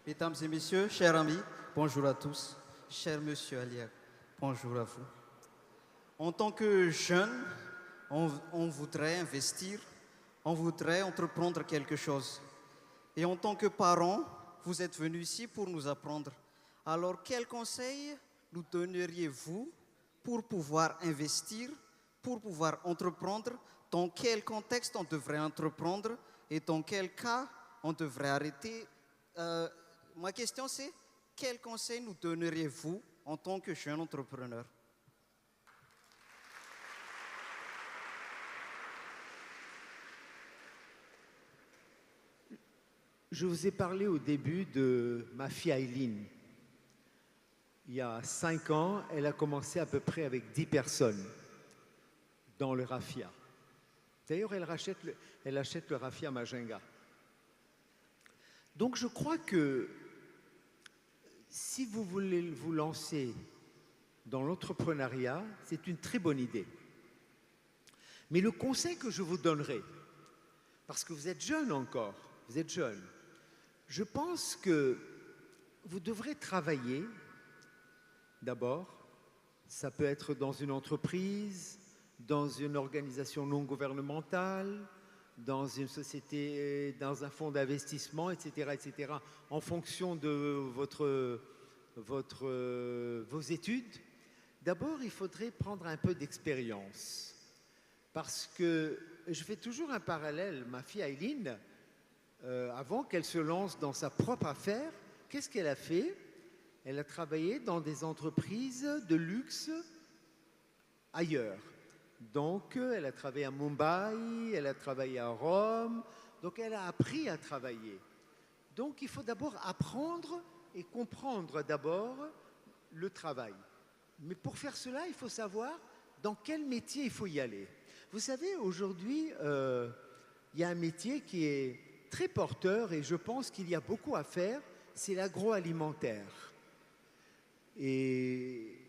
Mesdames et messieurs, chers amis, bonjour à tous. Cher monsieur Aliak, bonjour à vous. En tant que jeune, on voudrait investir, on voudrait entreprendre quelque chose. Et en tant que parents, vous êtes venus ici pour nous apprendre. Alors, quels conseils nous donneriez-vous pour pouvoir investir, pour pouvoir entreprendre? Dans quel contexte on devrait entreprendre et dans quel cas on devrait arrêter? Ma question c'est, quels conseils nous donneriez-vous en tant que jeune entrepreneur? Je vous ai parlé au début de ma fille Aileen. Il y a 5 ans, elle a commencé à peu près avec 10 personnes dans le raffia. D'ailleurs, elle achète le raffia Majinga. Donc je crois que si vous voulez vous lancer dans l'entrepreneuriat, c'est une très bonne idée. Mais le conseil que je vous donnerai, parce que vous êtes jeune encore, vous êtes jeune, je pense que vous devrez travailler d'abord. Ça peut être dans une entreprise, dans une organisation non gouvernementale, dans une société, dans un fonds d'investissement, etc., en fonction de vos études. D'abord, il faudrait prendre un peu d'expérience. Parce que je fais toujours un parallèle. Ma fille Aileen, avant qu'elle se lance dans sa propre affaire, qu'est-ce qu'elle a fait? Elle a travaillé dans des entreprises de luxe ailleurs. Donc, elle a travaillé à Mumbai, elle a travaillé à Rome, donc elle a appris à travailler. Donc, il faut d'abord apprendre et comprendre d'abord le travail. Mais pour faire cela, il faut savoir dans quel métier il faut y aller. Vous savez, aujourd'hui, il y a un métier qui est très porteur et je pense qu'il y a beaucoup à faire, c'est l'agroalimentaire. Et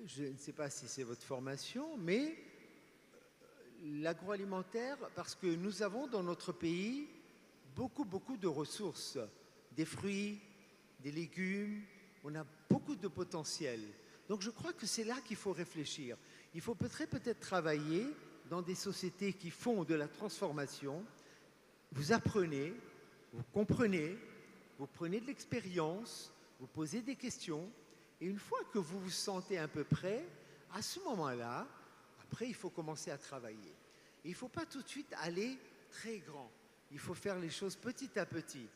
je ne sais pas si c'est votre formation, mais l'agroalimentaire, parce que nous avons dans notre pays beaucoup de ressources, des fruits, des légumes, on a beaucoup de potentiel. Donc je crois que c'est là qu'il faut réfléchir. Il faut peut-être travailler dans des sociétés qui font de la transformation. Vous apprenez, vous comprenez, vous prenez de l'expérience, vous posez des questions, et une fois que vous vous sentez un peu prêt, à ce moment-là, après, il faut commencer à travailler. Et il ne faut pas tout de suite aller très grand. Il faut faire les choses petit à petit.